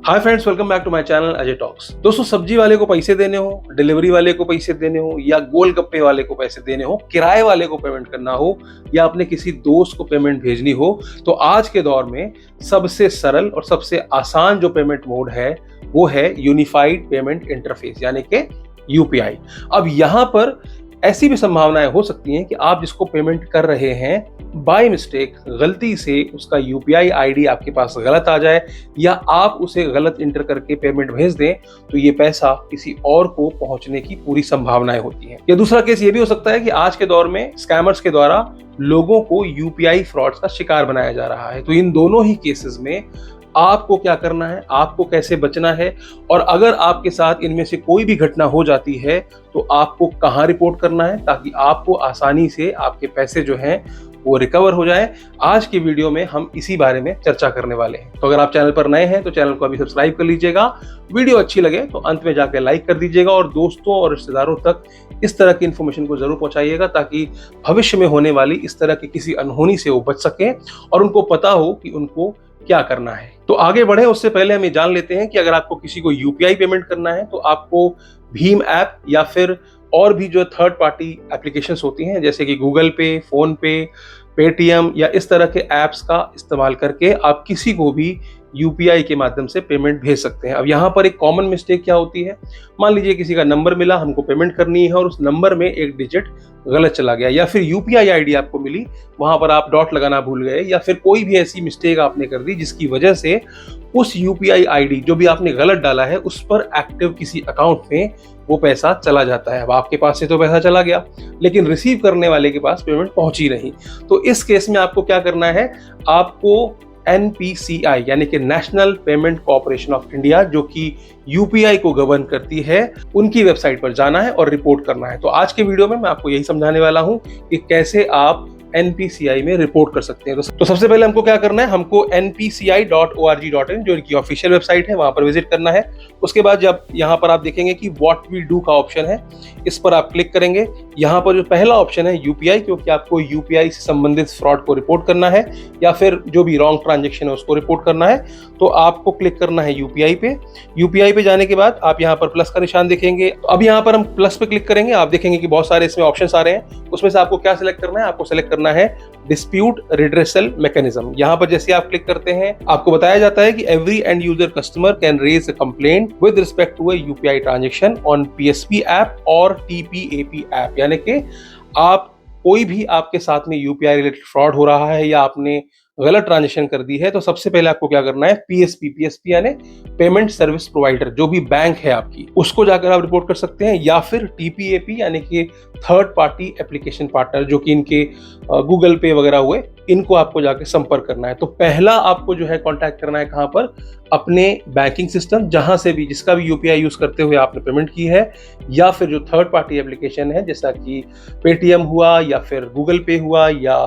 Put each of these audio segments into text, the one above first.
Hi friends, welcome back to my channel Ajay talks. दोस्तों, सब्जी वाले को पैसे देने हो, डिलीवरी वाले को पैसे देने हो, या गोलगप्पे वाले को पैसे देने हो, किराए वाले को पेमेंट करना हो, या अपने किसी दोस्त को पेमेंट भेजनी हो, तो आज के दौर में सबसे सरल और सबसे आसान जो पेमेंट मोड है वो है यूनिफाइड पेमेंट इंटरफेस यानी कि यूपीआई। अब यहाँ पर ऐसी भी संभावनाएं हो सकती हैं कि आप जिसको पेमेंट कर रहे हैं बाय मिस्टेक गलती से उसका यूपीआई आईडी आपके पास गलत आ जाए, या आप उसे गलत इंटर करके पेमेंट भेज दें तो ये पैसा किसी और को पहुंचने की पूरी संभावनाएं होती हैं। या दूसरा केस ये भी हो सकता है कि आज के दौर में स्कैमर्स के द्वारा लोगों को यूपीआई फ्रॉड्स का शिकार बनाया जा रहा है। तो इन दोनों ही केसेस में आपको क्या करना है, आपको कैसे बचना है, और अगर आपके साथ इनमें से कोई भी घटना हो जाती है तो आपको कहां रिपोर्ट करना है ताकि आपको आसानी से आपके पैसे जो हैं वो रिकवर हो जाए। आज की वीडियो में हम इसी बारे में चर्चा करने वाले हैं। तो अगर आप चैनल पर नए हैं तो चैनल को अभी सब्सक्राइब कर लीजिएगा, वीडियो अच्छी लगे तो अंत में जाकर लाइक कर दीजिएगा, और दोस्तों और रिश्तेदारों तक इस तरह की इन्फॉर्मेशन को जरूर पहुंचाइएगा ताकि भविष्य में होने वाली इस तरह की किसी अनहोनी से वो बच सकें और उनको पता हो कि उनको क्या करना है। तो आगे बढ़े उससे पहले हम ये जान लेते हैं कि अगर आपको किसी को यूपीआई पेमेंट करना है तो आपको भीम ऐप या फिर और भी जो थर्ड पार्टी एप्लीकेशंस होती हैं जैसे कि गूगल पे, फोन पे, पेटीएम या इस तरह के ऐप्स का इस्तेमाल करके आप किसी को भी यूपीआई के माध्यम से पेमेंट भेज सकते हैं। अब यहाँ पर एक कॉमन मिस्टेक क्या होती है, मान लीजिए किसी का नंबर मिला, हमको पेमेंट करनी है और उस नंबर में एक डिजिट गलत चला गया, या फिर यूपीआई आईडी आपको मिली वहां पर आप डॉट लगाना भूल गए, या फिर कोई भी ऐसी मिस्टेक आपने कर दी जिसकी वजह से उस यूपीआई आईडी जो भी आपने गलत डाला है उस पर एक्टिव किसी अकाउंट में वो पैसा चला जाता है। अब आपके पास से तो पैसा चला गया लेकिन रिसीव करने वाले के पास पेमेंट पहुंची नहीं। तो इस केस में आपको क्या करना है, आपको NPCI यानी कि national payment corporation of India जो कि यूपीआई को गवर्न करती है, उनकी वेबसाइट पर जाना है और रिपोर्ट करना है। तो आज के वीडियो में मैं आपको यही समझाने वाला हूं कि कैसे आप NPCI में रिपोर्ट कर सकते हैं। तो सबसे पहले हमको क्या करना है, हमको npci.org.in जो इनकी ऑफिशियल वेबसाइट है वहां पर विजिट करना है। उसके बाद जब यहाँ पर आप देखेंगे कि व्हाट वी डू का ऑप्शन है, इस पर आप क्लिक करेंगे। यहाँ पर जो पहला ऑप्शन है यूपीआई, क्योंकि आपको यूपीआई से संबंधित फ्रॉड को रिपोर्ट करना है या फिर जो भी रॉन्ग ट्रांजेक्शन है उसको रिपोर्ट करना है, तो आपको क्लिक करना है यूपीआई पे। यूपीआई पे जाने के बाद आप यहाँ पर प्लस का निशान देखेंगे। अब यहाँ पर हम प्लस पे क्लिक करेंगे, आप देखेंगे कि बहुत सारे इसमें ऑप्शंस आ रहे हैं। उसमें से आपको क्या सिलेक्ट करना है, आपको सिलेक्ट करना है डिस्प्यूट रिड्रेसल मैकेनिज्म। यहाँ पर जैसे आप क्लिक करते हैं आपको बताया जाता है कि every end user customer can raise a complaint with respect to a UPI transaction on PSP app और टीपीएपी ऐप, यानी कि आप कोई भी आपके साथ में यूपीआई रिलेटेड फ्रॉड हो रहा है या आपने गलत ट्रांजेक्शन कर दी है तो सबसे पहले आपको क्या करना है, पीएसपी यानी पेमेंट सर्विस प्रोवाइडर जो भी बैंक है आपकी, उसको जाकर आप रिपोर्ट कर सकते हैं, या फिर टीपीएपी यानी कि थर्ड पार्टी एप्लीकेशन पार्टनर जो कि इनके गूगल पे वगैरह हुए, इनको आपको जाकर संपर्क करना है। तो पहला आपको जो है कांटेक्ट करना है कहां पर, अपने बैंकिंग सिस्टम जहां से भी जिसका भी यूपीआई यूज करते हुए आपने पेमेंट की है, या फिर जो थर्ड पार्टी एप्लीकेशन है जैसा कि पेटीएम हुआ या फिर गूगल पे हुआ या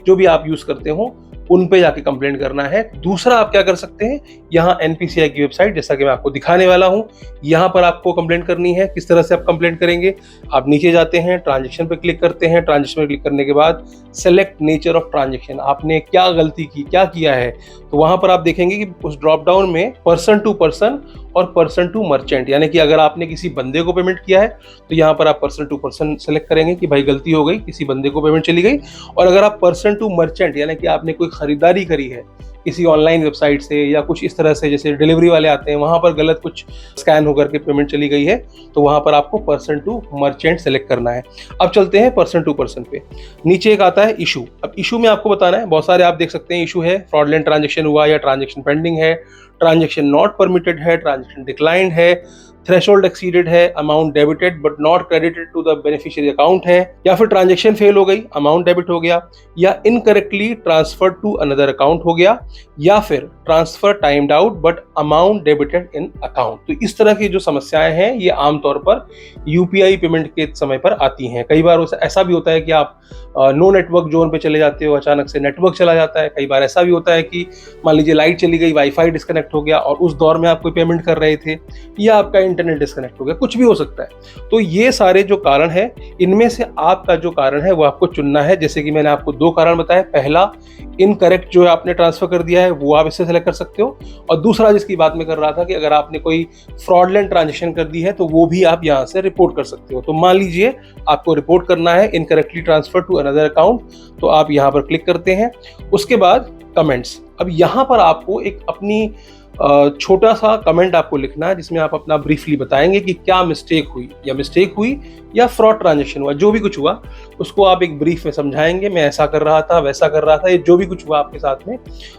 जो भी आप यूज करते हो उन पे जाके कंप्लेंट करना है। दूसरा आप क्या कर सकते हैं, यहाँ एनपीसीआई की वेबसाइट जैसा कि मैं आपको दिखाने वाला हूँ, यहाँ पर आपको कंप्लेंट करनी है। किस तरह से आप कंप्लेंट करेंगे, आप नीचे जाते हैं, ट्रांजैक्शन पे क्लिक करते हैं। ट्रांजैक्शन पे क्लिक करने के बाद सेलेक्ट नेचर ऑफ ट्रांजैक्शन, आपने क्या गलती की, क्या किया है, तो वहां पर आप देखेंगे कि उस ड्रॉप डाउन में पर्सन टू पर्सन और पर्सन टू मर्चेंट, यानी कि अगर आपने किसी बंदे को पेमेंट किया है तो यहाँ पर आप पर्सन टू पर्सन सेलेक्ट करेंगे कि भाई गलती हो गई, किसी बंदे को पेमेंट चली गई। और अगर आप पर्सन टू मर्चेंट यानी कि आपने कोई खरीदारी करी है किसी ऑनलाइन वेबसाइट से या कुछ इस तरह से, जैसे डिलीवरी वाले आते हैं वहां पर गलत कुछ स्कैन होकर के पेमेंट चली गई है, तो वहां पर आपको पर्सन टू मर्चेंट सेलेक्ट करना है। अब चलते हैं पर्सन टू पर्सन पे। नीचे एक आता है इशू। अब इशू में आपको बताना है, बहुत सारे आप देख सकते हैं इशू है, फ्रॉडलेंट ट्रांजेक्शन हुआ या ट्रांजेक्शन पेंडिंग है, ट्रांजेक्शन नॉट परमिटेड है, ट्रांजेक्शन डिक्लाइंड है, थ्रेशोल्ड एक्सीडेड है, amount debited but not credited to the beneficiary account है, या फिर ट्रांजैक्शन फेल हो गई, अमाउंट डेबिट हो गया, या incorrectly transfer to another account हो गया, या फिर transfer timed out but amount debited in account. तो इस तरह की जो समस्याएं हैं ये आमतौर पर यूपीआई पेमेंट के समय पर आती हैं। कई बार ऐसा भी होता है कि आप नो नेटवर्क जोन पे चले जाते हो, अचानक से नेटवर्क चला जाता है। कई बार ऐसा भी होता है कि मान लीजिए लाइट चली गई, वाईफाई डिस्कनेक्ट डिस्कनेक्ट हो गया और उस दौर में आप कोई पेमेंट कर रहे थे, या आपका इंटरनेट डिस्कनेक्ट हो गया, कुछ भी हो सकता है। तो ये सारे जो कारण है, इनमें से आपका जो कारण है वो आपको चुनना है। जैसे कि मैंने आपको 2 कारण बताए, पहला इनकरेक्ट जो आपने ट्रांसफर कर दिया है वो आप इससे सेलेक्ट कर सकते हो, और दूसरा जिसकी बात मैं कर रहा था कि अगर आपने कोई फ्रॉडलेंट ट्रांजेक्शन कर दी है तो वो भी आप यहाँ से रिपोर्ट कर सकते हो। तो मान लीजिए आपको रिपोर्ट करना है incorrectly transfer to another account, तो आप यहाँ पर क्लिक करते हैं। उसके बाद कमेंट्स, अब यहाँ पर आपको एक अपनी छोटा सा कमेंट आपको लिखना है जिसमें आप अपना ब्रीफली बताएंगे कि क्या मिस्टेक हुई या फ्रॉड ट्रांजेक्शन हुआ, जो भी कुछ हुआ उसको आप एक ब्रीफ में समझाएंगे। मैं ऐसा कर रहा था, वैसा कर रहा था, ये जो भी कुछ हुआ आपके साथ में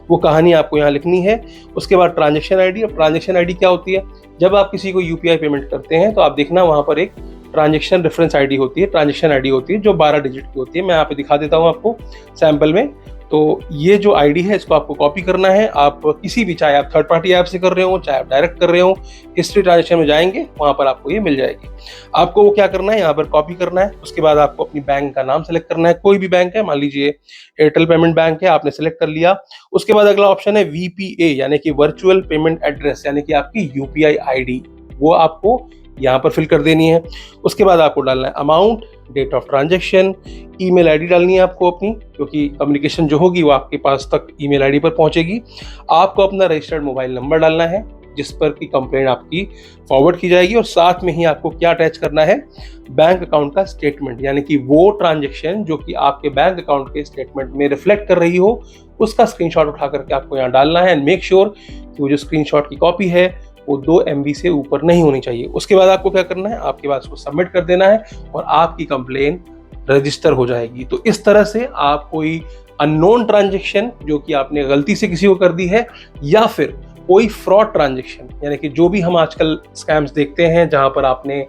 वो कहानी आपको यहाँ लिखनी है। उसके बाद ट्रांजेक्शन आईडी। अब ट्रांजेक्शन आईडी क्या होती है? जब आप किसी को यूपीआई पेमेंट करते हैं तो आप देखना वहाँ पर एक ट्रांजेक्शन रेफरेंस आईडी होती है, ट्रांजेक्शन आईडी होती है जो 12 डिजिट की होती है। मैं यहाँ पे दिखा देता हूँ आपको सैंपल में। तो ये जो आईडी है इसको आपको कॉपी करना है। आप किसी भी, चाहे आप थर्ड पार्टी ऐप से कर रहे हो, चाहे आप डायरेक्ट कर रहे हो, हिस्ट्री ट्रांजेक्शन में जाएंगे वहां पर आपको ये मिल जाएगी। आपको वो क्या करना है, यहाँ पर कॉपी करना है। उसके बाद आपको अपनी बैंक का नाम सेलेक्ट करना है, कोई भी बैंक है, मान लीजिए एयरटेल पेमेंट बैंक है, आपने सेलेक्ट कर लिया। उसके बाद अगला ऑप्शन है वीपीए यानी कि वर्चुअल पेमेंट एड्रेस, यानी कि आपकी यूपीआई आईडी, वो आपको यहाँ पर फिल कर देनी है। उसके बाद आपको डालना है amount, date of transaction, email ID डालनी है आपको अपनी, क्योंकि कम्युनिकेशन जो होगी वो आपके पास तक ईमेल आईडी पर पहुंचेगी। आपको अपना रजिस्टर्ड मोबाइल नंबर डालना है जिस पर की कंप्लेंट आपकी फॉरवर्ड की जाएगी, और साथ में ही आपको क्या अटैच करना है, बैंक अकाउंट का स्टेटमेंट, यानी कि वो ट्रांजेक्शन जो कि आपके बैंक अकाउंट के स्टेटमेंट में रिफ्लेक्ट कर रही हो उसका स्क्रीनशॉट उठा करके आपको यहाँ डालना है। एंड मेक श्योर कि वो जो स्क्रीनशॉट की कॉपी है वो 2 MB से ऊपर नहीं होनी चाहिए। उसके बाद आपको क्या करना है, आपके पास उसको सबमिट कर देना है और आपकी कंप्लेन रजिस्टर हो जाएगी। तो इस तरह से आप कोई अननोन ट्रांजेक्शन जो कि आपने गलती से किसी को कर दी है, या फिर कोई फ्रॉड ट्रांजेक्शन, यानी कि जो भी हम आजकल स्कैम्स देखते हैं जहां पर आपने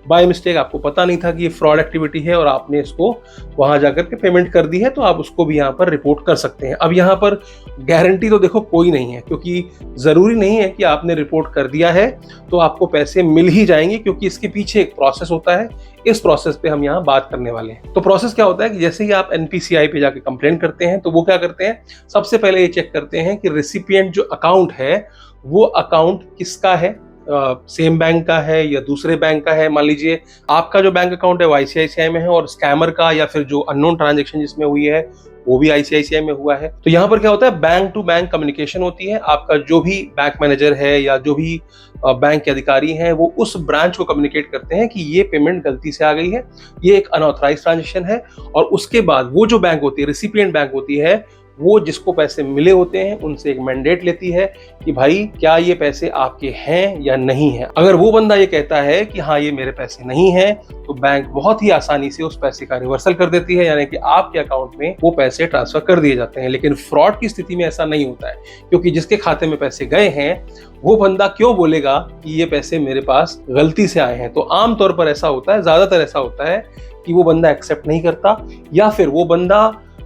बाय मिस्टेक, आपको पता नहीं था कि ये फ्रॉड एक्टिविटी है और आपने इसको वहां जाकर के पेमेंट कर दी है, तो आप उसको भी यहाँ पर रिपोर्ट कर सकते हैं। अब यहाँ पर गारंटी तो देखो कोई नहीं है, क्योंकि जरूरी नहीं है कि आपने रिपोर्ट कर दिया है तो आपको पैसे मिल ही जाएंगे, क्योंकि इसके पीछे एक प्रोसेस होता है। इस प्रोसेस पे हम यहाँ बात करने वाले हैं। तो प्रोसेस क्या होता है कि जैसे ही आप एनपीसीआई पे जाके कंप्लेन करते हैं तो वो क्या करते हैं, सबसे पहले ये चेक करते हैं कि रेसिपिएंट जो अकाउंट है वो अकाउंट किसका है, सेम बैंक का है या दूसरे बैंक का है। मान लीजिए आपका जो बैंक अकाउंट है वो आईसीआईसीआई में है और स्कैमर का या फिर जो अननोन ट्रांजैक्शन जिसमें हुई है वो भी आईसीआईसीआई में हुआ है। तो यहाँ पर क्या होता है, बैंक टू बैंक कम्युनिकेशन होती है। आपका जो भी बैंक मैनेजर है या जो भी बैंक के अधिकारी हैं वो उस ब्रांच को कम्युनिकेट करते हैं कि ये पेमेंट गलती से आ गई है, ये एक अनऑथराइज्ड ट्रांजेक्शन है। और उसके बाद वो जो बैंक होती है, रिसिपिएंट बैंक होती है, वो जिसको पैसे मिले होते हैं उनसे एक मैंडेट लेती है कि भाई क्या ये पैसे आपके हैं या नहीं है। अगर वो बंदा ये कहता है कि हाँ ये मेरे पैसे नहीं हैं, तो बैंक बहुत ही आसानी से उस पैसे का रिवर्सल कर देती है, यानी कि आपके अकाउंट में वो पैसे ट्रांसफर कर दिए जाते हैं। लेकिन फ्रॉड की स्थिति में ऐसा नहीं होता है, क्योंकि जिसके खाते में पैसे गए हैं वो बंदा क्यों बोलेगा कि ये पैसे मेरे पास गलती से आए हैं। तो आमतौर पर ऐसा होता है, ज्यादातर ऐसा होता है कि वो बंदा एक्सेप्ट नहीं करता, या फिर वो बंदा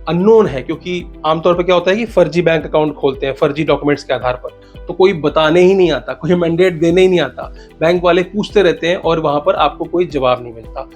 अननोन है, क्योंकि आमतौर पर क्या होता है कि फर्जी बैंक अकाउंट खोलते हैं फर्जी डॉक्यूमेंट्स के आधार पर, तो कोई बताने ही नहीं आता, कोई मैंडेट देने ही नहीं आता, बैंक वाले पूछते रहते हैं और वहां पर आपको कोई जवाब नहीं मिलता।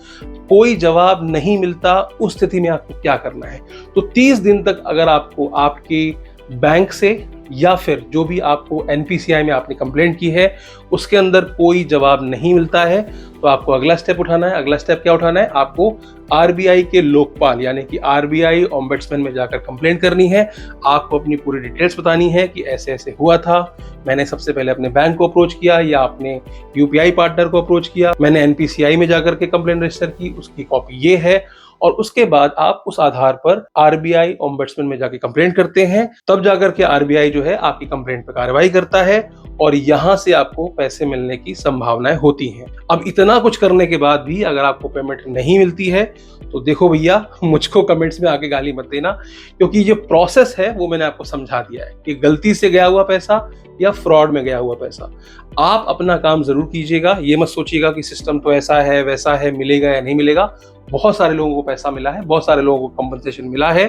कोई जवाब नहीं मिलता, उस स्थिति में आपको क्या करना है, तो 30 दिन तक अगर आपको आपके बैंक से या फिर जो भी आपको एनपीसीआई में आपने कंप्लेंट की है उसके अंदर कोई जवाब नहीं मिलता है, तो आपको अगला स्टेप उठाना है। अगला स्टेप क्या उठाना है, आपको आरबीआई के लोकपाल यानी कि आरबीआई ओम्बड्समैन में जाकर कंप्लेंट करनी है। आपको अपनी पूरी डिटेल्स बतानी है कि ऐसे ऐसे हुआ था, मैंने सबसे पहले अपने बैंक को अप्रोच किया या अपने यूपीआई पार्टनर को अप्रोच किया, मैंने एनपीसीआई में जाकर के कंप्लेंट रजिस्टर की, उसकी कॉपी ये है, और उसके बाद आप उस आधार पर आरबीआई ओम्बड्समैन में जाके कंप्लेंट करते हैं। तब जाकर के आरबीआई जो है आपकी कंप्लेंट पर कार्रवाई करता है और यहां से आपको पैसे मिलने की संभावनाएं होती हैं। अब इतना कुछ करने के बाद भी अगर आपको पेमेंट नहीं मिलती है तो देखो भैया, मुझको कमेंट्स में आके गाली मत देना, क्योंकि ये प्रोसेस है वो मैंने आपको समझा दिया है कि गलती से गया हुआ पैसा या फ्रॉड में गया हुआ पैसा, आप अपना काम जरूर कीजिएगा। ये मत सोचिएगा कि सिस्टम तो ऐसा है वैसा है, मिलेगा या नहीं मिलेगा। बहुत सारे लोगों को पैसा मिला है, बहुत सारे लोगों को कंपनसेशन मिला है।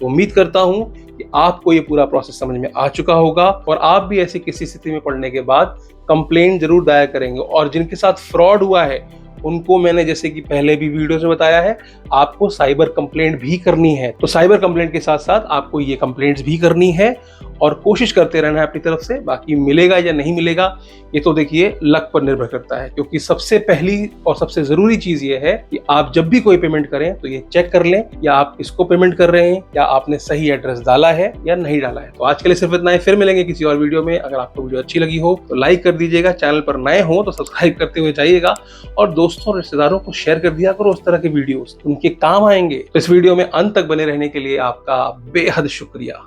तो उम्मीद करता हूं कि आपको ये पूरा प्रोसेस समझ में आ चुका होगा और आप भी ऐसी किसी स्थिति में पड़ने के बाद कंप्लेंट जरूर दायर करेंगे। और जिनके साथ फ्रॉड हुआ है उनको मैंने जैसे कि पहले भी वीडियोस में बताया है, आपको साइबर कंप्लेंट भी करनी है। तो साइबर कंप्लेंट के साथ साथ आपको ये कंप्लेंट्स भी करनी है और कोशिश करते रहना है अपनी तरफ से। बाकी मिलेगा या नहीं मिलेगा ये तो देखिए लक पर निर्भर करता है, क्योंकि सबसे पहली और सबसे जरूरी चीज ये है कि आप जब भी कोई पेमेंट करें तो ये चेक कर लें या आप किसको पेमेंट कर रहे हैं, या आपने सही एड्रेस डाला है या नहीं डाला है। तो आज के लिए सिर्फ इतना ही, फिर मिलेंगे किसी और वीडियो में। अगर आपको वीडियो अच्छी लगी हो तो लाइक कर दीजिएगा, चैनल पर नए हो तो सब्सक्राइब करते हुए जाइएगा और दोस्तों रिश्तेदारों को शेयर कर दिया करो उस तरह के वीडियोस, उनके काम आएंगे। तो इस वीडियो में अंत तक बने रहने के लिए आपका बेहद शुक्रिया।